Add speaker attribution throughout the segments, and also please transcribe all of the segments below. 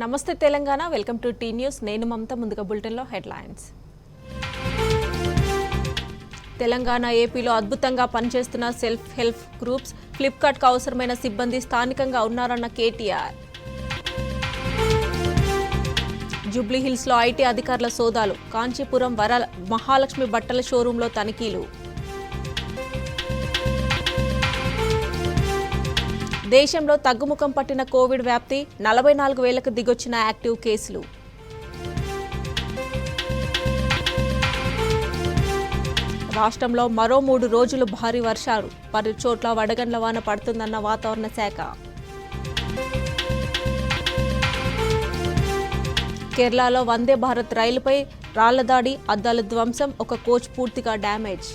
Speaker 1: నమస్తే Telangana welcome to T news నేను మమత ముందుగా బులెటిన్లో హెడ్లైన్స్ తెలంగాణ ఏపీలో అద్భుతంగా పనిచేస్తున్న సెల్ఫ్ హెల్ప్ గ్రూప్స్ ఫ్లిప్కార్ట్కు అవసరమైన సిబ్బంది స్థానికంగా ఉన్నారన్న కేటీఆర్ జూబ్లీ హిల్స్లో ఐటీ అధికారుల సోదాలు కాంచీపురం మహాలక్ష్మి బట్టల షోరూంలో తనిఖీలు దేశంలో తగ్గుముఖం పట్టిన కోవిడ్ వ్యాప్తి 44,000కు దిగొచ్చిన యాక్టివ్ కేసులు రాష్ట్రంలో మరో 3 రోజులు భారీ వర్షాలు 10 చోట్ల వడగండ్ల వాన పడుతుందన్న వాతావరణ శాఖ కేరళలో వందే భారత్ రైలుపై రాళ్లదాడి అద్దాల ధ్వంసం ఒక కోచ్ పూర్తిగా డ్యామేజ్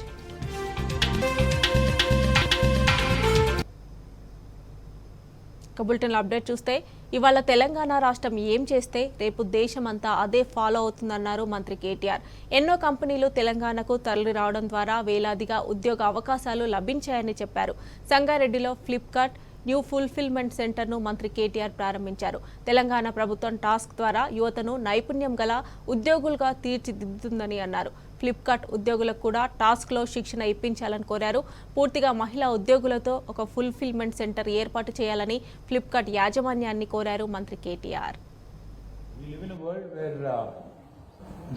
Speaker 1: బులెటిన్లో అప్డేట్ చూస్తే ఇవాళ తెలంగాణ రాష్ట్రం ఏం చేస్తే రేపు దేశమంతా అదే ఫాలో అవుతుందన్నారు మంత్రి కేటీఆర్ ఎన్నో కంపెనీలు తెలంగాణకు తరలి రావడం ద్వారా వేలాదిగా ఉద్యోగ అవకాశాలు లభించాయని చెప్పారు సంగారెడ్డిలో ఫ్లిప్కార్ట్ న్యూ ఫుల్ఫిల్మెంట్ సెంటర్ను మంత్రి కేటీఆర్ ప్రారంభించారు తెలంగాణ ప్రభుత్వం టాస్క్ ద్వారా యువతను నైపుణ్యం గల ఉద్యోగులుగా తీర్చిదిద్దుతుందని అన్నారు ఫ్లిప్కార్ట్ ఉద్యోగులకు కూడా టాస్క్లో శిక్షణ ఇప్పించాలని కోరారు పూర్తిగా మహిళా ఉద్యోగులతో ఒక ఫుల్ఫిల్మెంట్ సెంటర్ ఏర్పాటు చేయాలని ఫ్లిప్కార్ట్ యాజమాన్యాన్ని కోరారు మంత్రి KTR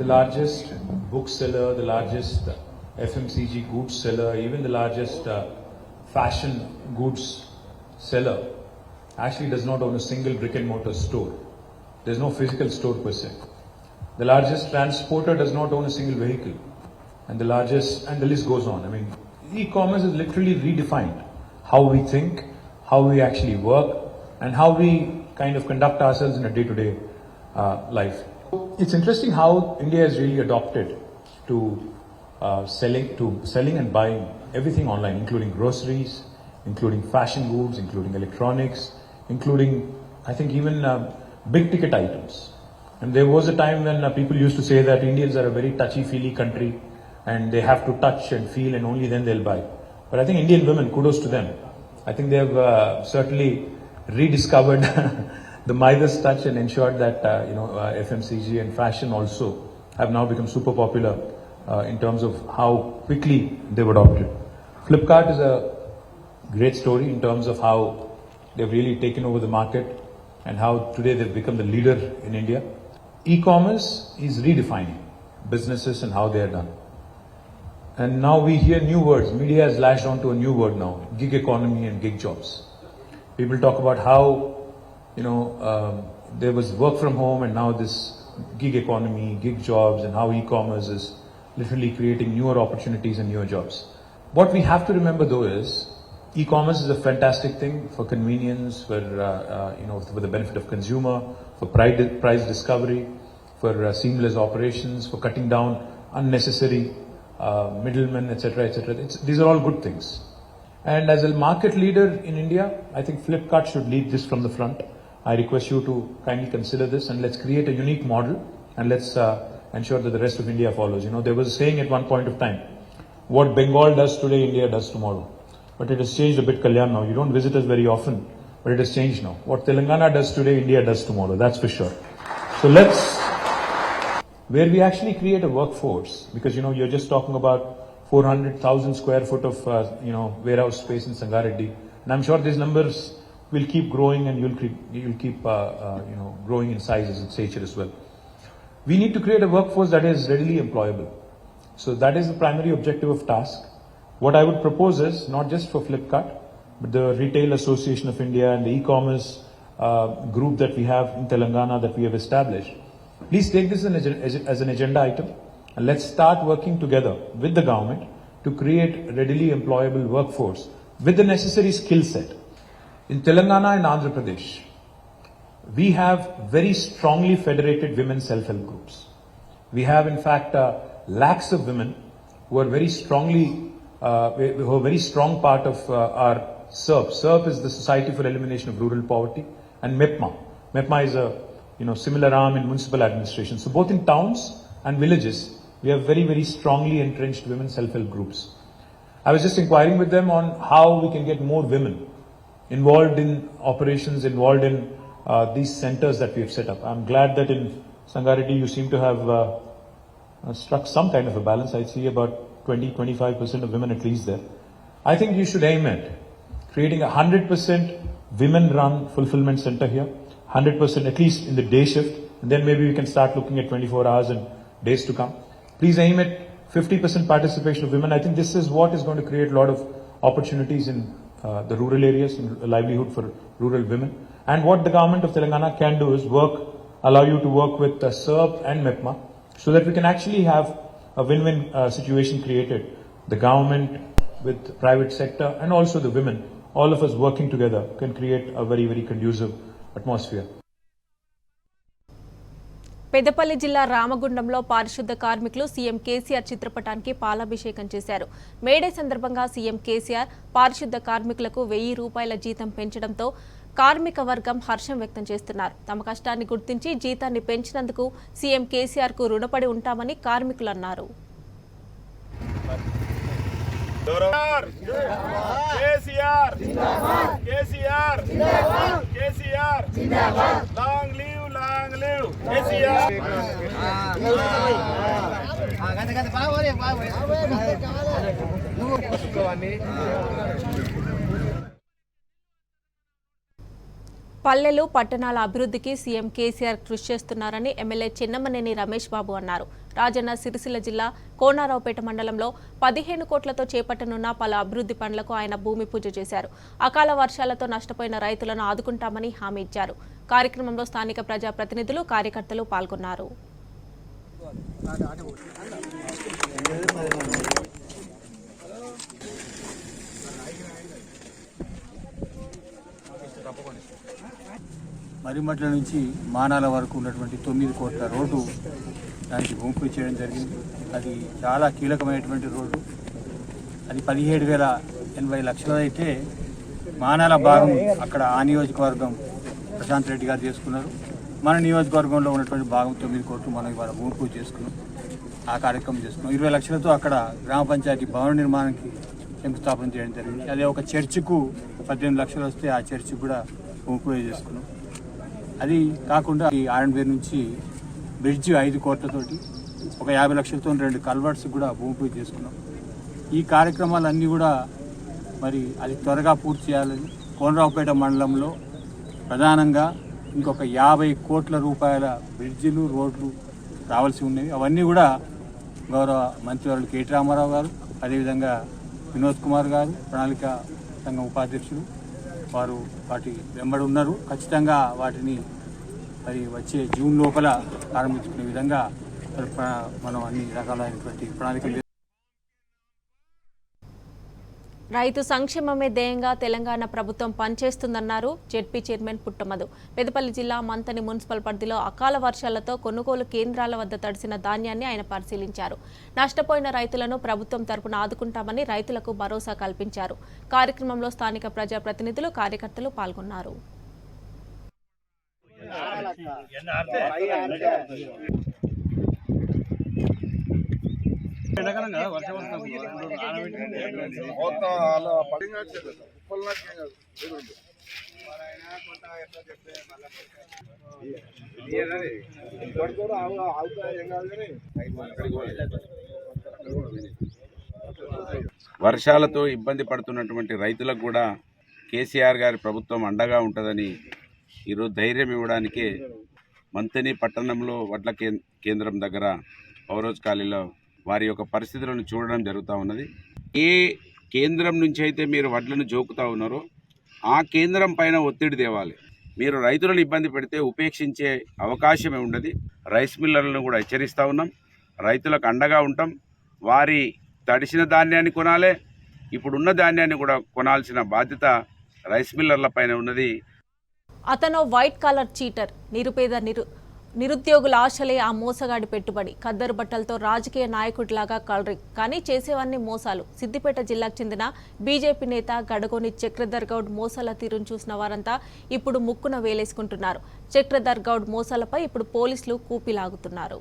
Speaker 2: The largest book seller, the largest FMCG goods seller, even the largest fashion goods seller actually does not own a single brick and mortar store. There's no physical store per se. The largest transporter does not own a single vehicle. And the list goes on. I mean, e-commerce is literally redefined how we think, how we actually work, and how we kind of conduct ourselves in a day-to-day life. It's interesting how India has really adopted to selling and buying everything online, including groceries, including fashion goods, including electronics, including, I think, even big ticket items. And there was a time when people used to say that Indians are a very touchy-feely country and they have to touch and feel and only then they'll buy. But I think Indian women, kudos to them. I think they have certainly rediscovered the Midas touch and ensured that FMCG and fashion also have now become super popular in terms of how quickly they've adopted. Flipkart is a great story in terms of how they've really taken over the market and how today they've become the leader in India. E-commerce is redefining businesses and how they are done. And now we hear new words. Media has latched onto a new word now, gig economy and gig jobs. People talk about how, there was work from home and now this gig economy, gig jobs, and how e-commerce is literally creating newer opportunities and newer jobs. What we have to remember though is, e-commerce is a fantastic thing for convenience, for the benefit of consumer, for price discovery, for seamless operations, for cutting down unnecessary middlemen, etc., etc. These are all good things. And as a market leader in India, I think Flipkart should lead this from the front. I request you to kindly consider this and let's create a unique model and let's ensure that the rest of India follows. There was a saying at one point of time, what Bengal does today, India does tomorrow. But it has changed a bit, Kalyan, now. You don't visit us very often, but it has changed now. What Telangana does today, India does tomorrow. That's for sure. So where we actually create a workforce, because, you're just talking about 400,000 square foot of, warehouse space in Sangareddy. And I'm sure these numbers will keep growing and you'll keep, growing in size as its nature as well. We need to create a workforce that is readily employable. So that is the primary objective of task. What I would propose is, not just for Flipkart, but the Retail Association of India and the e-commerce group that we have in Telangana that we have established. Please take this as an agenda item and let's start working together with the government to create a readily employable workforce with the necessary skill set. In Telangana and Andhra Pradesh, we have very strongly federated women self-help groups. We have in fact lakhs of women who are very who are very strong part of our SERP. SERP is the Society for Elimination of Rural Poverty, and MEPMA. MEPMA is a similar arm in municipal administration. So both in towns and villages, we have very, very strongly entrenched women self-help groups. I was just inquiring with them on how we can get more women involved in operations, involved in these centers that we have set up. I'm glad that in Sangareddy you seem to have struck some kind of a balance. I see about 20-25% of women at least there. I think you should aim at creating a 100% women-run fulfillment center here, 100% at least in the day shift, and then maybe we can start looking at 24 hours and days to come. Please aim at 50% participation of women. I think this is what is going to create a lot of opportunities in the rural areas, in livelihood for rural women. And what the government of Telangana can do is allow you to work with SERP and MEPMA so that we can actually have a win-win situation created. The government with the private sector and also the women, all of us working together can create a very, very conducive atmosphere.
Speaker 1: Peddapalli జిల్లా రామగుండంలో పారిశుద్ధ కార్మికులు CM KCR చిత్రపటానికి పాలాభిషేకం చేశారు. May Day సందర్భంగా CM KCR పారిశుద్ధ కార్మికులకు 1000 రూపాయల జీతం పెంచడంతో కార్మిక వర్గం హర్షం వ్యక్తం చేస్తున్నారు. తమ కష్టాన్ని గుర్తించి జీతాన్ని పెంచినందుకు సీఎం కేసీఆర్ కు రుణపడి ఉంటామని కార్మికులు అన్నారు. పల్లెలు పట్టణాల అభివృద్ధికి సీఎం కేసీఆర్ కృషి చేస్తున్నారని ఎమ్మెల్యే చెన్నమనేని రమేష్ బాబు అన్నారు. రాజన్న సిరిసిల్ల జిల్లా కోనారావుపేట మండలంలో 15 కోట్లతో చేపట్టనున్న పలు అభివృద్ధి పనులకు ఆయన భూమి పూజ చేశారు. అకాల వర్షాలతో నష్టపోయిన రైతులను ఆదుకుంటామని హామీ ఇచ్చారు. కార్యక్రమంలో స్థానిక ప్రజాప్రతినిధులు, కార్యకర్తలు పాల్గొన్నారు.
Speaker 3: మరిమట్ల నుంచి మానాల వరకు ఉన్నటువంటి 9 కోట్ల రోడ్డు దానికి భూమి పూజ చేయడం జరిగింది. అది చాలా కీలకమైనటువంటి రోడ్డు. అది 17,080 లక్షలు అయితే మానాల భాగం అక్కడ ఆ నియోజకవర్గం ప్రశాంత్ రెడ్డి గారు చేసుకున్నారు. మన నియోజకవర్గంలో ఉన్నటువంటి భాగం 9 కోట్లు మనం ఇవాళ భూమి పూజ చేసుకున్నాం. ఆ కార్యక్రమం చేసుకున్నాం. 20 లక్షలతో అక్కడ గ్రామ పంచాయతీ భవన నిర్మాణానికి శంకుస్థాపన చేయడం జరిగింది. అదే ఒక చర్చికు 18 లక్షలు వస్తే ఆ చర్చికి కూడా భూమి పూజ చేసుకున్నాం. అది కాకుండా ఈ ఆర్ఎండ్బీ నుంచి బ్రిడ్జ్ 5 కోట్లతోటి ఒక 50 లక్షలతో 2 కల్వర్ట్స్ కూడా భూమి పూజ చేసుకున్నాం. ఈ కార్యక్రమాలన్నీ కూడా మరి అది త్వరగా పూర్తి చేయాలని కోనరావుపేట మండలంలో ప్రధానంగా ఇంకొక 50 కోట్ల రూపాయల బ్రిడ్జిలు, రోడ్లు రావాల్సి ఉన్నాయి. అవన్నీ కూడా గౌరవ మంత్రివర్యులు కేటీ రామారావు గారు, అదేవిధంగా వినోద్ కుమార్ గారు, ప్రణాళిక సంఘం ఉపాధ్యక్షులు వారు వాటి వెంబడి ఉన్నారు. ఖచ్చితంగా వాటిని మరి వచ్చే జూన్ లోపల ప్రారంభించుకునే విధంగా మనం అన్ని రకాలైనటువంటి ప్రణాళికలు.
Speaker 1: రైతు సంక్షేమమే ధ్యేయంగా తెలంగాణ ప్రభుత్వం పనిచేస్తుందన్నారు జెడ్పీ చైర్మన్ పుట్టమధు. పెద్దపల్లి జిల్లా మంతని మున్సిపల్ పరిధిలో అకాల వర్షాలతో కొనుగోలు కేంద్రాల వద్ద తడిసిన ధాన్యాన్ని ఆయన పరిశీలించారు. నష్టపోయిన రైతులను ప్రభుత్వం తరపున ఆదుకుంటామని రైతులకు భరోసా కల్పించారు. కార్యక్రమంలో స్థానిక ప్రజాప్రతినిధులు, కార్యకర్తలు పాల్గొన్నారు.
Speaker 4: వర్షాలతో ఇబ్బంది పడుతున్నటువంటి రైతులకు కూడా కేసీఆర్ గారి ప్రభుత్వం అండగా ఉంటుందని ఈరోజు ధైర్యం ఇవ్వడానికే మంతని పట్టణంలో వడ్ల కేంద్రం దగ్గర పౌరోజ్ కాలనీలో వారి యొక్క పరిస్థితులను చూడడం జరుగుతూ ఉన్నది. ఏ కేంద్రం నుంచి అయితే మీరు వడ్లను జోకుతూ ఉన్నారో ఆ కేంద్రం పైన ఒత్తిడి తేవాలి. మీరు రైతులను ఇబ్బంది పెడితే ఉపేక్షించే అవకాశమే ఉండదు. రైస్ మిల్లర్లను కూడా హెచ్చరిస్తూ ఉన్నాం. రైతులకు అండగా ఉంటాం. వారి తడిసిన ధాన్యాన్ని కొనాలి, ఇప్పుడున్న ధాన్యాన్ని కూడా కొనాల్సిన బాధ్యత రైస్ మిల్లర్ల పైన ఉన్నది.
Speaker 1: అతను వైట్ కాలర్ చీటర్, నిరుద్యోగుల ఆశలే ఆ మోసగాడి పెట్టుబడి. ఖద్దరు బట్టలతో రాజకీయ నాయకుడిలాగా కలరింగ్, కానీ చేసేవన్నీ మోసాలు. సిద్దిపేట జిల్లాకు చెందిన బీజేపీ నేత గడగోని చక్రధర్ గౌడ్ మోసాల తీరును చూసిన వారంతా ఇప్పుడు ముక్కున వేలేసుకుంటున్నారు. చక్రధర్ గౌడ్ మోసాలపై ఇప్పుడు పోలీసులు కూపిలాగుతున్నారు.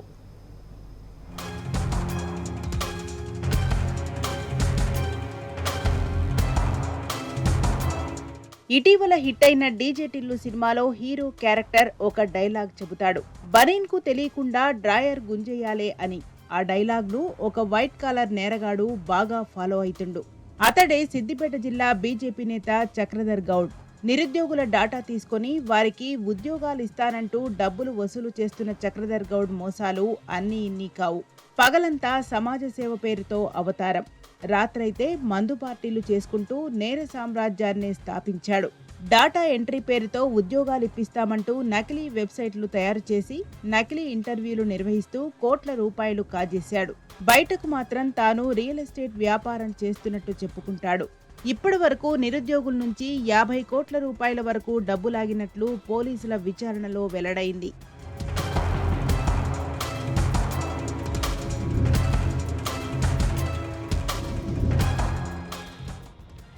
Speaker 5: ఇటీవల హిట్ అయిన డీజే టిల్లు సినిమాలో హీరో క్యారెక్టర్ ఒక డైలాగ్ చెబుతాడు, బనీన్ కు తెలియకుండా డ్రాయర్ గుంజేయాలే అని. ఆ డైలాగ్ ను ఒక వైట్ కాలర్ నేరగాడు బాగా ఫాలో అవుతుండు. అతడే సిద్దిపేట జిల్లా బీజేపీ నేత చక్రధర్ గౌడ్. నిరుద్యోగుల డాటా తీసుకొని వారికి ఉద్యోగాలు ఇస్తానంటూ డబ్బులు వసూలు చేస్తున్న చక్రధర్ గౌడ్ మోసాలు అన్నీ ఇన్ని కావు. పగలంతా సమాజ సేవ పేరుతో అవతారం, రాత్రైతే మందు పార్టీలు చేసుకుంటూ నేర సామ్రాజ్యాన్ని స్థాపించాడు. డాటా ఎంట్రీ పేరుతో ఉద్యోగాలు ఇప్పిస్తామంటూ నకిలీ వెబ్సైట్లు తయారు చేసి నకిలీ ఇంటర్వ్యూలు నిర్వహిస్తూ కోట్ల రూపాయలు కాజేశాడు. బయటకు మాత్రం తాను రియల్ ఎస్టేట్ వ్యాపారం చేస్తున్నట్టు చెప్పుకుంటాడు. ఇప్పటి వరకు నిరుద్యోగుల నుంచి 50 కోట్ల రూపాయల వరకు డబ్బు లాగినట్లు పోలీసుల విచారణలో వెల్లడైంది.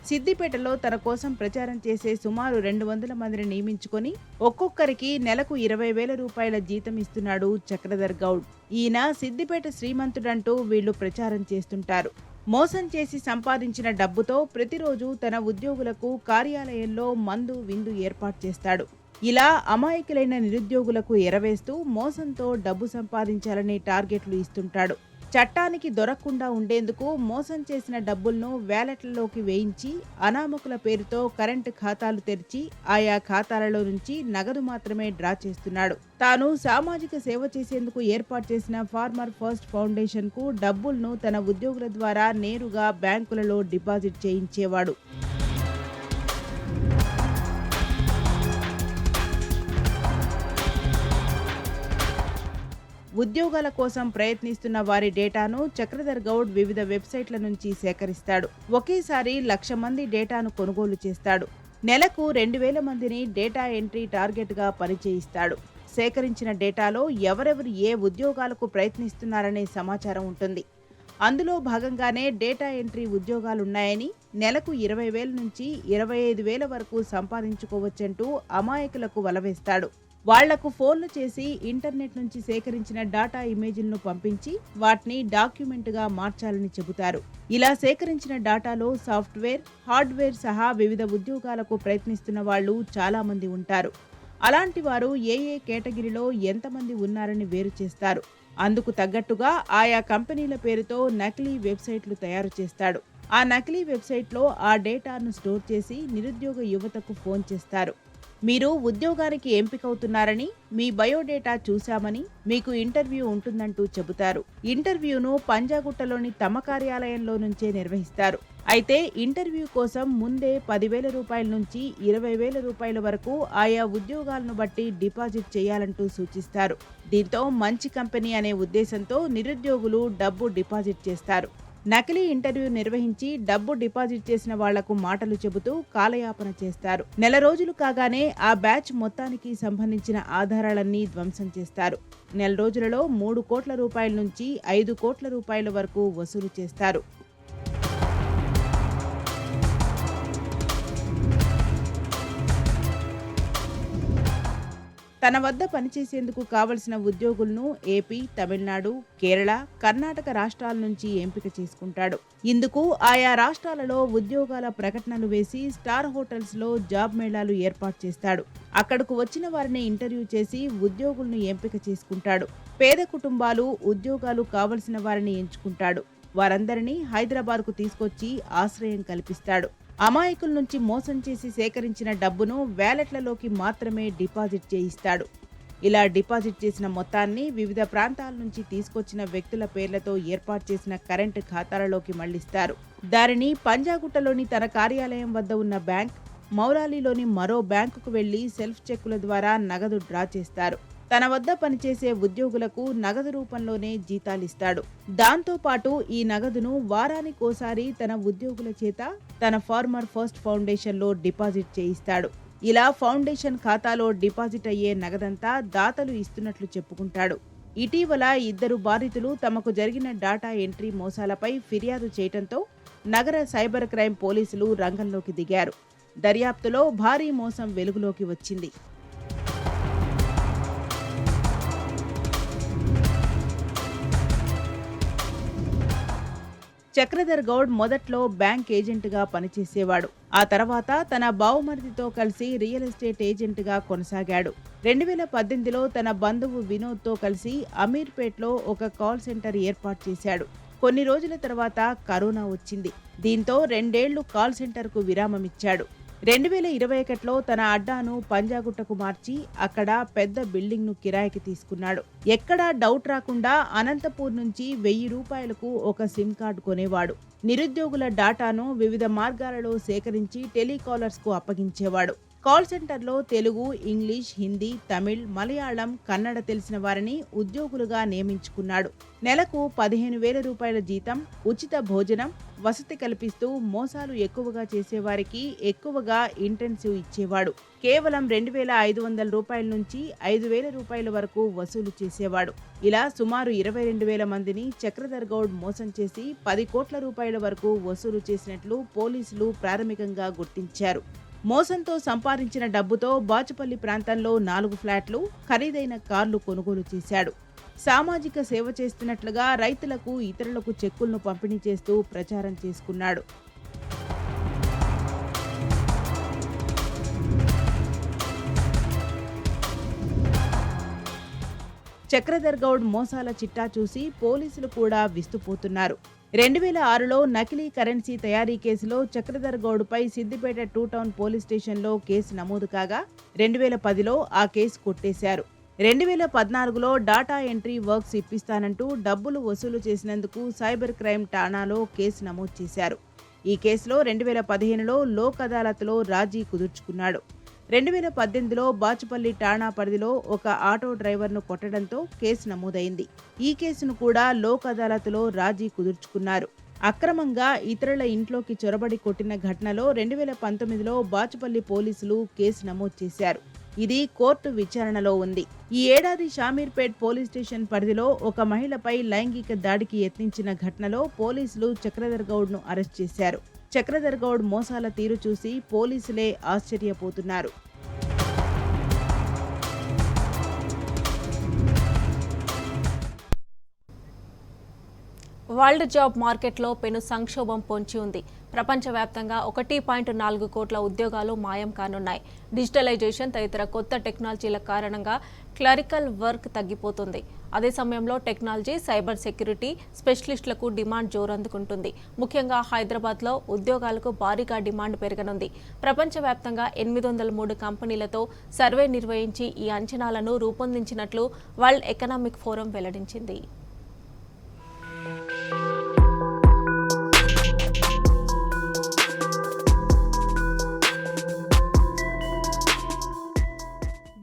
Speaker 5: సిద్దిపేటలో తన కోసం ప్రచారం చేసే సుమారు 200 మందిని నియమించుకొని ఒక్కొక్కరికి నెలకు 20,000 రూపాయల జీతం ఇస్తున్నాడు చక్రధర్ గౌడ్. ఈయన సిద్దిపేట శ్రీమంతుడంటూ వీళ్లు ప్రచారం చేస్తుంటారు. మోసం చేసి సంపాదించిన డబ్బుతో ప్రతిరోజు తన ఉద్యోగులకు కార్యాలయంలో మందు విందు ఏర్పాటు చేస్తాడు. ఇలా అమాయకులైన నిరుద్యోగులకు ఎరవేస్తూ మోసంతో డబ్బు సంపాదించాలని టార్గెట్లు ఇస్తుంటాడు. చట్టానికి దొరకకుండా ఉండేందుకు మోసం చేసిన డబ్బులను వ్యాలెట్లలోకి వేయించి అనామకుల పేరుతో కరెంటు ఖాతాలు తెరిచి ఆయా ఖాతాలలో నుంచి నగదు మాత్రమే డ్రా చేస్తున్నాడు. తాను సామాజిక సేవ చేసేందుకు ఏర్పాటు చేసిన ఫార్మర్ ఫస్ట్ ఫౌండేషన్ కు డబ్బులను తన ఉద్యోగుల ద్వారా నేరుగా బ్యాంకులలో డిపాజిట్ చేయించేవాడు. ఉద్యోగాల కోసం ప్రయత్నిస్తున్న వారి డేటాను చక్రధర్ గౌడ్ వివిధ వెబ్సైట్ల నుంచి సేకరిస్తాడు. ఒకేసారి 1,00,000 మంది డేటాను కొనుగోలు చేస్తాడు. నెలకు 2,000 మందిని డేటా ఎంట్రీ టార్గెట్గా పనిచేయిస్తాడు. సేకరించిన డేటాలో ఎవరెవరు ఏ ఉద్యోగాలకు ప్రయత్నిస్తున్నారనే సమాచారం ఉంటుంది. అందులో భాగంగానే డేటా ఎంట్రీ ఉద్యోగాలున్నాయని, నెలకు 20,000 నుంచి 25,000 వరకు సంపాదించుకోవచ్చంటూ అమాయకులకు వలవేస్తాడు. వాళ్లకు ఫోన్లు చేసి ఇంటర్నెట్ నుంచి సేకరించిన డాటా ఇమేజ్లను పంపించి వాటిని డాక్యుమెంట్గా మార్చాలని చెబుతారు. ఇలా సేకరించిన డాటాలో సాఫ్ట్వేర్, హార్డ్వేర్ సహా వివిధ ఉద్యోగాలకు ప్రయత్నిస్తున్న వాళ్ళు చాలా మంది ఉంటారు. అలాంటి వారు ఏ కేటగిరీలో ఎంతమంది ఉన్నారని వేరు చేస్తారు. అందుకు తగ్గట్టుగా ఆయా కంపెనీల పేరుతో నకిలీ వెబ్సైట్లు తయారు చేస్తాడు. ఆ నకిలీ వెబ్సైట్లో ఆ డేటాను స్టోర్ చేసి నిరుద్యోగ యువతకు ఫోన్ చేస్తారు. మీరు ఉద్యోగానికి ఎంపికవుతున్నారని, మీ బయోడేటా చూశామని, మీకు ఇంటర్వ్యూ ఉంటుందంటూ చెబుతారు. ఇంటర్వ్యూను పంజాగుట్టలోని తమ కార్యాలయంలో నుంచే నిర్వహిస్తారు. అయితే ఇంటర్వ్యూ కోసం ముందే 10,000 రూపాయల నుంచి 20,000 రూపాయల వరకు ఆయా ఉద్యోగాలను బట్టి డిపాజిట్ చేయాలంటూ సూచిస్తారు. దీంతో మంచి కంపెనీ అనే ఉద్దేశంతో నిరుద్యోగులు డబ్బు డిపాజిట్ చేస్తారు. నకిలీ ఇంటర్వ్యూ నిర్వహించి డబ్బు డిపాజిట్ చేసిన వాళ్లకు మాటలు చెబుతూ కాలయాపన చేస్తారు. నెల రోజులు కాగానే ఆ బ్యాచ్ మొత్తానికి సంబంధించిన ఆధారాలన్నీ ధ్వంసం చేస్తారు. నెల రోజులలో 3 కోట్ల రూపాయల నుంచి 5 కోట్ల రూపాయల వరకు వసూలు చేస్తారు. తన వద్ద పనిచేసేందుకు కావలసిన ఉద్యోగులను ఏపీ, తమిళనాడు, కేరళ, కర్ణాటక రాష్ట్రాల నుంచి ఎంపిక చేసుకుంటాడు. ఇందుకు ఆయా రాష్ట్రాలలో ఉద్యోగాల ప్రకటనలు వేసి స్టార్ హోటల్స్ లో జాబ్ మేళాలు ఏర్పాటు చేస్తాడు. అక్కడకు వచ్చిన వారిని ఇంటర్వ్యూ చేసి ఉద్యోగులను ఎంపిక చేసుకుంటాడు. పేద కుటుంబాలు ఉద్యోగాలు కావలసిన వారిని ఎంచుకుంటాడు. వారందరినీ హైదరాబాద్కు తీసుకొచ్చి ఆశ్రయం కల్పిస్తాడు. అమాయకుల నుంచి మోసం చేసి సేకరించిన డబ్బును వ్యాలెట్లలోకి మాత్రమే డిపాజిట్ చేయిస్తాడు. ఇలా డిపాజిట్ చేసిన మొత్తాన్ని వివిధ ప్రాంతాల నుంచి తీసుకొచ్చిన వ్యక్తుల పేర్లతో ఏర్పాటు చేసిన కరెంటు ఖాతాలలోకి మళ్లిస్తారు. దానిని పంజాగుట్టలోని తన కార్యాలయం వద్ద ఉన్న బ్యాంక్, మౌలాలీలోని మరో బ్యాంకుకు వెళ్లి సెల్ఫ్ చెక్కుల ద్వారా నగదు డ్రా చేస్తారు. తన వద్ద పనిచేసే ఉద్యోగులకు నగదు రూపంలోనే జీతాలిస్తాడు. దాంతోపాటు ఈ నగదును వారానికోసారి తన ఉద్యోగుల చేత తన ఫార్మర్ ఫస్ట్ ఫౌండేషన్లో డిపాజిట్ చేయిస్తాడు. ఇలా ఫౌండేషన్ ఖాతాలో డిపాజిట్ అయ్యే నగదంతా దాతలు ఇస్తున్నట్లు చెప్పుకుంటాడు. ఇటీవల 2 బాధితులు తమకు జరిగిన డాటా ఎంట్రీ మోసాలపై ఫిర్యాదు చేయడంతో నగర సైబర్ క్రైమ్ పోలీసులు రంగంలోకి దిగారు. దర్యాప్తులో భారీ మోసం వెలుగులోకి వచ్చింది. చక్రధర్ గౌడ్ మొదట్లో బ్యాంక్ ఏజెంట్గా పనిచేసేవాడు. ఆ తర్వాత తన బావుమరిదితో కలిసి రియల్ ఎస్టేట్ ఏజెంట్గా కొనసాగాడు. 2018లో తన బంధువు వినోద్తో కలిసి అమీర్పేట్లో ఒక కాల్ సెంటర్ ఏర్పాటు చేశాడు. కొన్ని రోజుల తర్వాత కరోనా వచ్చింది. దీంతో 2 ఏళ్లు కాల్ సెంటర్కు విరామమిచ్చాడు. 2021లో తన అడ్డాను పంజాగుట్టకు మార్చి అక్కడ పెద్ద బిల్డింగ్ను కిరాయికి తీసుకున్నాడు. ఎక్కడా డౌట్ రాకుండా అనంతపూర్ నుంచి 1000 రూపాయలకు ఒక సిమ్ కార్డు కొనేవాడు. నిరుద్యోగుల డాటాను వివిధ మార్గాలలో సేకరించి టెలికాలర్స్కు అప్పగించేవాడు. కాల్ సెంటర్లో తెలుగు, ఇంగ్లీష్, హిందీ, తమిళ్, మలయాళం, కన్నడ తెలిసిన వారిని ఉద్యోగులుగా నియమించుకున్నాడు. నెలకు 15,000 రూపాయల జీతం, ఉచిత భోజనం, వసతి కల్పిస్తూ మోసాలు ఎక్కువగా చేసేవారికి ఎక్కువగా ఇంటెన్సివ్ ఇచ్చేవాడు. కేవలం 2,500 రూపాయల నుంచి 5,000 రూపాయల వరకు వసూలు చేసేవాడు. ఇలా సుమారు 22,000 మందిని చక్రధర్ గౌడ్ మోసం చేసి 10 కోట్ల రూపాయల వరకు వసూలు చేసినట్లు పోలీసులు ప్రాథమికంగా గుర్తించారు. మోసంతో సంపాదించిన డబ్బుతో బాచుపల్లి ప్రాంతంలో 4 ఫ్లాట్లు, ఖరీదైన కార్లు కొనుగోలు చేశాడు. సామాజిక సేవ చేస్తున్నట్లుగా రైతులకు, ఇతరులకు చెక్కులను పంపిణీ చేస్తూ ప్రచారం చేసుకున్నాడు. చక్రధర్ గౌడ్ మోసాల చిట్టా చూసి పోలీసులు కూడా విస్తుపోతున్నారు. 2006లో నకిలీ కరెన్సీ తయారీ కేసులో చక్రధర్ గౌడ్పై సిద్దిపేట 2 టౌన్ పోలీస్ స్టేషన్లో కేసు నమోదు కాగా 2010లో ఆ కేసు కొట్టేశారు. 2014లో డాటా ఎంట్రీ వర్క్స్ ఇప్పిస్తానంటూ డబ్బులు వసూలు చేసినందుకు సైబర్ క్రైమ్ ఠాణాలో కేసు నమోదు చేశారు. ఈ కేసులో 2015లో లోక్ అదాలత్లో రాజీ కుదుర్చుకున్నాడు. 2018లో బాచుపల్లి ఠాణా పరిధిలో ఒక ఆటో డ్రైవర్ను కొట్టడంతో కేసు నమోదైంది. ఈ కేసును కూడా లోక్ అదాలత్లో రాజీ కుదుర్చుకున్నారు. అక్రమంగా ఇతరుల ఇంట్లోకి చొరబడి కొట్టిన ఘటనలో 2019లో బాచుపల్లి పోలీసులు కేసు నమోదు చేశారు. ఇది కోర్టు విచారణలో ఉంది. ఈ ఏడాది షామీర్పేట్ పోలీస్ స్టేషన్ పరిధిలో ఒక మహిళపై లైంగిక దాడికి యత్నించిన ఘటనలో పోలీసులు చక్రధర్ గౌడ్ను అరెస్ట్ చేశారు. చక్రధర్ గౌడ్ మోసాల తీరు చూసి పోలీసులే ఆశ్చర్యపోతున్నారు.
Speaker 1: వరల్డ్ జాబ్ మార్కెట్లో పెను సంక్షోభం పొంచి ఉంది. ప్రపంచవ్యాప్తంగా 1.4 కోట్ల ఉద్యోగాలు మాయం కానున్నాయి. డిజిటలైజేషన్ తదితర కొత్త టెక్నాలజీల కారణంగా క్లరికల్ వర్క్ తగ్గిపోతుంది. అదే సమయంలో టెక్నాలజీ, సైబర్ సెక్యూరిటీ స్పెషలిస్టులకు డిమాండ్ జోరందుకుంటుంది. ముఖ్యంగా హైదరాబాద్లో ఉద్యోగాలకు భారీగా డిమాండ్ పెరగనుంది. ప్రపంచవ్యాప్తంగా 803 కంపెనీలతో సర్వే నిర్వహించి ఈ అంచనాలను రూపొందించినట్లు వరల్డ్ ఎకనామిక్ ఫోరం వెల్లడించింది.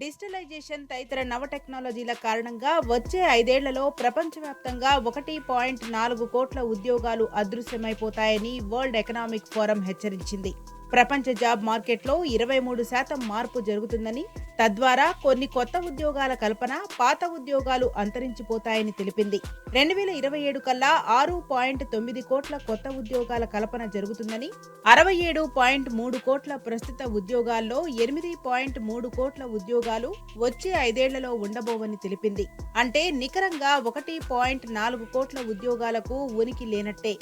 Speaker 5: డిజిటలైజేషన్ తదితర నవ టెక్నాలజీల కారణంగా వచ్చే 5 ఏళ్లలో ప్రపంచవ్యాప్తంగా 1.4 కోట్ల ఉద్యోగాలు అదృశ్యమైపోతాయని వరల్డ్ ఎకనామిక్ ఫోరం హెచ్చరించింది. ప్రపంచ జాబ్ మార్కెట్లో 23% మార్పు జరుగుతుందని, తద్వారా కొన్ని కొత్త ఉద్యోగాల కల్పన, పాత ఉద్యోగాలు అంతరించిపోతాయని తెలిపింది. 2027 కల్లా 6.9 కోట్ల కొత్త ఉద్యోగాల కల్పన జరుగుతుందని, 67.3 కోట్ల ప్రస్తుత ఉద్యోగాల్లో 8.3 కోట్ల ఉద్యోగాలు వచ్చే 5 ఏళ్లలో ఉండబోవని తెలిపింది. అంటే నికరంగా 1.4 కోట్ల ఉద్యోగాలకు ఉనికి లేనట్టే.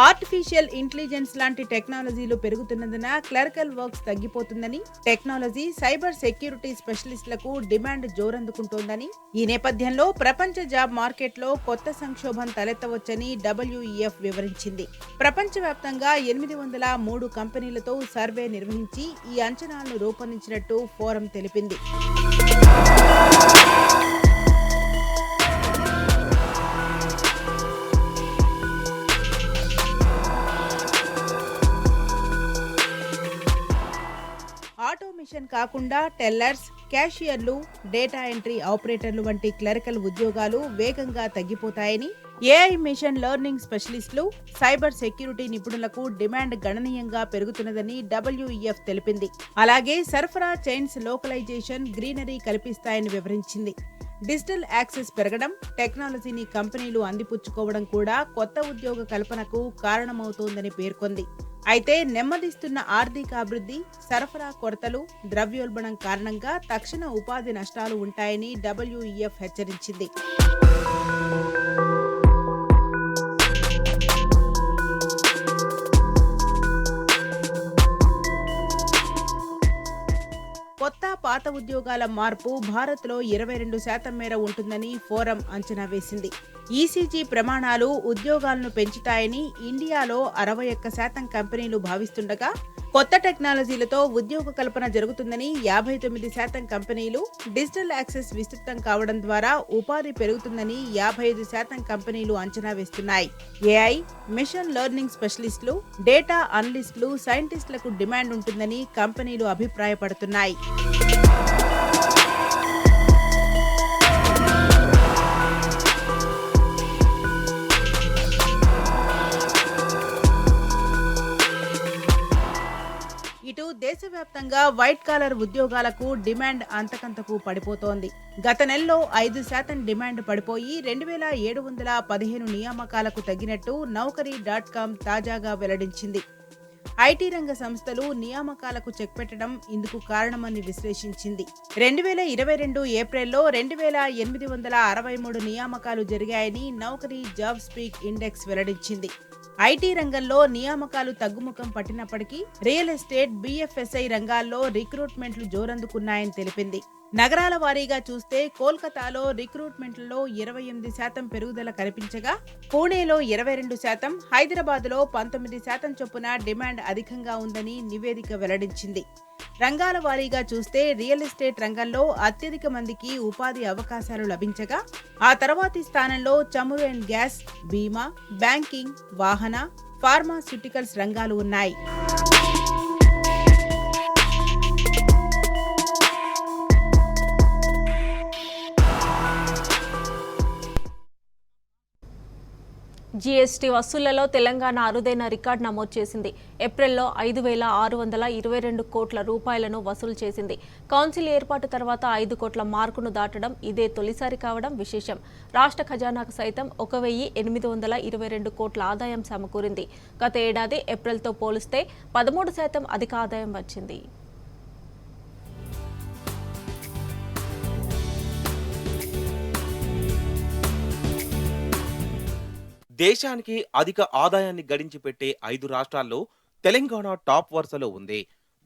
Speaker 5: ఆర్టిఫిషియల్ ఇంటెలిజెన్స్ లాంటి టెక్నాలజీలు పెరుగుతున్నందున క్లరికల్ వర్క్స్ తగ్గిపోతుందని, టెక్నాలజీ, సైబర్ సెక్యూరిటీ స్పెషలిస్టులకు డిమాండ్ జోరందుకుంటోందని, ఈ నేపథ్యంలో ప్రపంచ జాబ్ మార్కెట్లో కొత్త సంక్షోభం తలెత్తవచ్చని WEF వివరించింది. ప్రపంచవ్యాప్తంగా 803 కంపెనీలతో సర్వే నిర్వహించి ఈ అంచనాలను రూపొందించినట్టు ఫోరం తెలిపింది. ఆటోమేషన్ కాకుండా టెల్లర్స్, క్యాషియర్లు, డేటా ఎంట్రీ ఆపరేటర్లు వంటి క్లరికల్ ఉద్యోగాలు వేగంగా తగ్గిపోతాయని, AI మిషన్ లెర్నింగ్ స్పెషలిస్టులు, సైబర్ సెక్యూరిటీ నిపుణులకు డిమాండ్ గణనీయంగా పెరుగుతున్నదని WEF తెలిపింది. అలాగే సరఫరా చైన్స్ లోకలైజేషన్, గ్రీనరీ కల్పిస్తాయని వివరించింది. డిజిటల్ యాక్సెస్ పెరగడం, టెక్నాలజీని కంపెనీలు అందిపుచ్చుకోవడం కూడా కొత్త ఉద్యోగ కల్పనకు కారణమవుతోందని పేర్కొంది. అయితే నెమ్మదిస్తున్న ఆర్థికాభివృద్ధి, సరఫరా కొరతలు, ద్రవ్యోల్బణం కారణంగా తక్షణ ఉపాధి నష్టాలు ఉంటాయని WEF హెచ్చరించింది. పాత ఉద్యోగాల మార్పు భారత్లో 22% మేర ఉంటుందని ఫోరం అంచనా వేసింది. ఈసీజీ ప్రమాణాలు ఉద్యోగాలను పెంచుతాయని ఇండియాలో 61% కంపెనీలు భావిస్తుండగా, కొత్త టెక్నాలజీలతో ఉద్యోగ కల్పన జరుగుతుందని 59% కంపెనీలు, డిజిటల్ యాక్సెస్ విస్తృతం కావడం ద్వారా ఉపాధి పెరుగుతుందని 55% కంపెనీలు అంచనా వేస్తున్నాయి. ఏఐ, మెషిన్ లెర్నింగ్ స్పెషలిస్టులు, డేటా అనలిస్టులు, సైంటిస్టులకు డిమాండ్ ఉంటుందని కంపెనీలు అభిప్రాయపడుతున్నాయి. ఇటు దేశవ్యాప్తంగా వైట్ కాలర్ ఉద్యోగాలకు డిమాండ్ అంతకంతకు పడిపోతోంది. గత నెలలో 5% డిమాండ్ పడిపోయి 2715 నియామకాలకు తగ్గినట్టు నౌకరీ.com తాజాగా వెల్లడించింది. ఐటీ రంగ సంస్థలు నియామకాలకు చెక్ పెట్టడం ఇందుకు కారణమని విశ్లేషించింది. 2022 ఏప్రిల్లో 2863 నియామకాలు జరిగాయని నౌకరీ జాబ్ స్పీక్ ఇండెక్స్ వెల్లడించింది. ఐటీ రంగంలో నియామకాలు తగ్గుముఖం పట్టినప్పటికీ రియల్ ఎస్టేట్, బీఎఫ్ఎస్ఐ రంగాల్లో రిక్రూట్మెంట్లు జోరందుకున్నాయని తెలిపింది. నగరాల వారీగా చూస్తే కోల్కతాలో రిక్రూట్మెంట్లలో 28% పెరుగుదల కనిపించగా, పూణేలో 22%, హైదరాబాద్లో 19% చొప్పున డిమాండ్ అధికంగా ఉందని నివేదిక వెల్లడించింది. రంగాల వారీగా చూస్తే రియల్ ఎస్టేట్ రంగంలో అత్యధిక మందికి ఉపాధి అవకాశాలు లభించగా, ఆ తర్వాతి స్థానంలో చమురు అండ్ గ్యాస్, బీమా, బ్యాంకింగ్, వాహన, ఫార్మాస్యూటికల్స్ రంగాలు ఉన్నాయి.
Speaker 1: జీఎస్టీ వసూళ్లలో తెలంగాణ అరుదైన రికార్డు నమోదు చేసింది. ఏప్రిల్లో 5,622 కోట్ల రూపాయలను వసూలు చేసింది. కౌన్సిల్ ఏర్పాటు తర్వాత 5 కోట్ల మార్కును దాటడం ఇదే తొలిసారి కావడం విశేషం. రాష్ట్ర ఖజానాకు సైతం 1,822 కోట్ల ఆదాయం సమకూరింది. గత ఏడాది ఏప్రిల్తో పోలిస్తే 13% అధిక ఆదాయం వచ్చింది.
Speaker 6: దేశానికి అధిక ఆదాయాన్ని గడించి పెట్టే 5 రాష్ట్రాల్లో తెలంగాణ టాప్ వరుసలో ఉంది.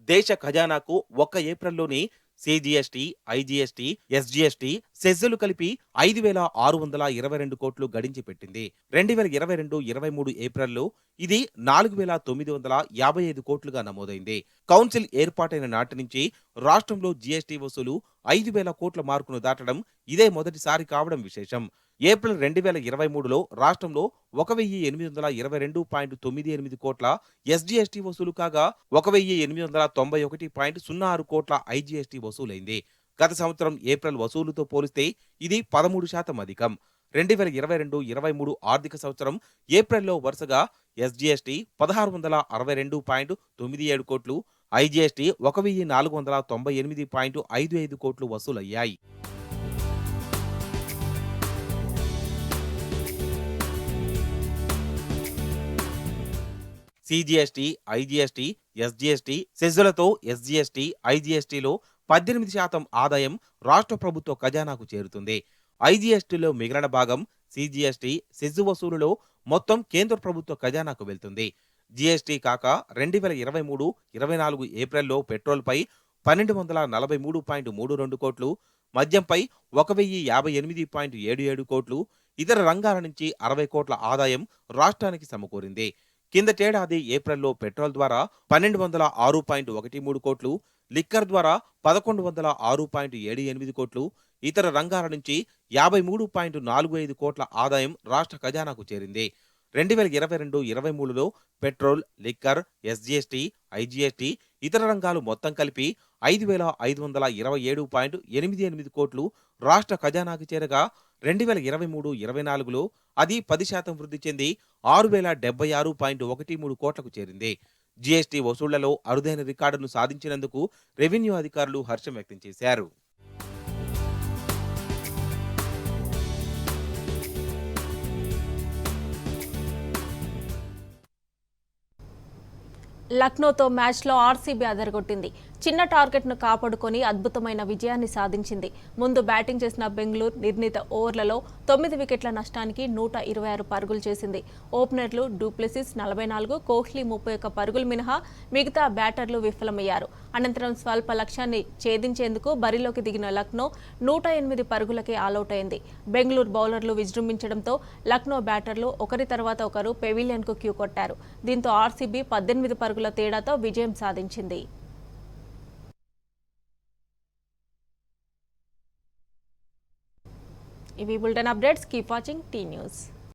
Speaker 6: దేశ ఖజానాకు ఒక్క ఏప్రిల్లోనే సిజిఎస్టీ, ఐజీఎస్టీ, ఎస్జీఎస్టీ, సెస్సులు కలిపి 5,622 కోట్లు గడించి పెట్టింది. 2022-23 ఏప్రిల్లో ఇది 4,955 కోట్లుగా నమోదైంది. కౌన్సిల్ ఏర్పాటైన నాటి నుంచి రాష్ట్రంలో జీఎస్టీ వసూలు 5,000 కోట్ల మార్కును దాటడం ఇదే మొదటిసారి కావడం విశేషం. ఏప్రిల్ 2023లో రాష్ట్రంలో 1,822.98 కోట్ల ఎస్జీఎస్టీ వసూలు కాగా 1,891.06 కోట్ల ఐజీఎస్టీ వసూలైంది. గత సంవత్సరం ఏప్రిల్ వసూలుతో పోలిస్తే ఇది 13% అధికం. 2022-23 ఆర్థిక సంవత్సరం ఏప్రిల్లో వరుసగా ఎస్జీఎస్టీ 1,662.97 కోట్లు, ఐజీఎస్టీ 1,498.55 కోట్లు వసూలయ్యాయి. సిజిఎస్టీ, ఐజీఎస్టీ, ఎస్జీఎస్టీ, సెస్సులతో ఎస్జీఎస్టీ, ఐజీఎస్టీలో 18% ఆదాయం రాష్ట్ర ప్రభుత్వ ఖజానాకు చేరుతుంది. ఐజీఎస్టీలో మిగిలిన భాగం సిజిఎస్టీ, సెస్సు వసూలులో మొత్తం కేంద్ర ప్రభుత్వ ఖజానాకు వెళ్తుంది. జీఎస్టీ కాక 2023-24 ఏప్రిల్లో పెట్రోల్పై 1,243.32 కోట్లు, మద్యంపై 1,058.77 కోట్లు, ఇతర రంగాల నుంచి 60 కోట్ల ఆదాయం రాష్ట్రానికి సమకూరింది. కిందటేడాది ఏప్రిల్లో పెట్రోల్ ద్వారా 1,206.13 కోట్లు, లిక్కర్ ద్వారా 1,106.78 కోట్లు, ఇతర రంగాల నుంచి 53.45 కోట్ల ఆదాయం రాష్ట్ర ఖజానాకు చేరింది. 2022-23లో పెట్రోల్, లిక్కర్, ఎస్జీఎస్టీ, ఐజీఎస్టీ, ఇతర రంగాలు మొత్తం కలిపి 5,527.88 కోట్లు రాష్ట్ర ఖజానాకు చేరగా 2023-24లో అది 10% వృద్ధి చెంది 6,076.13 కోట్లకు చేరింది. జీఎస్టీ వసూళ్లలో అరుదైన రికార్డును సాధించినందుకు రెవెన్యూ అధికారులు హర్షం వ్యక్తం చేశారు.
Speaker 1: లక్నోతో మ్యాచ్లో ఆర్సీబీ అదరగొట్టింది. చిన్న టార్గెట్ను కాపాడుకొని అద్భుతమైన విజయాన్ని సాధించింది. ముందు బ్యాటింగ్ చేసిన బెంగళూరు నిర్ణీత ఓవర్లలో 9 వికెట్ల నష్టానికి 126 పరుగులు చేసింది. ఓపెనర్లు డూప్లెసిస్ 44, కోహ్లీ 31 పరుగులు మినహా మిగతా బ్యాటర్లు విఫలమయ్యారు. అనంతరం స్వల్ప లక్ష్యాన్ని ఛేదించేందుకు బరిలోకి దిగిన లక్నో 108 పరుగులకే ఆలౌట్ అయింది. బెంగళూరు బౌలర్లు విజృంభించడంతో లక్నో బ్యాటర్లు ఒకరి తర్వాత ఒకరు పెవిలియన్కు క్యూ కొట్టారు. దీంతో ఆర్సీబీ 18 పరుగుల తేడాతో విజయం సాధించింది. ఇవి bulletin updates. Keep watching tea news.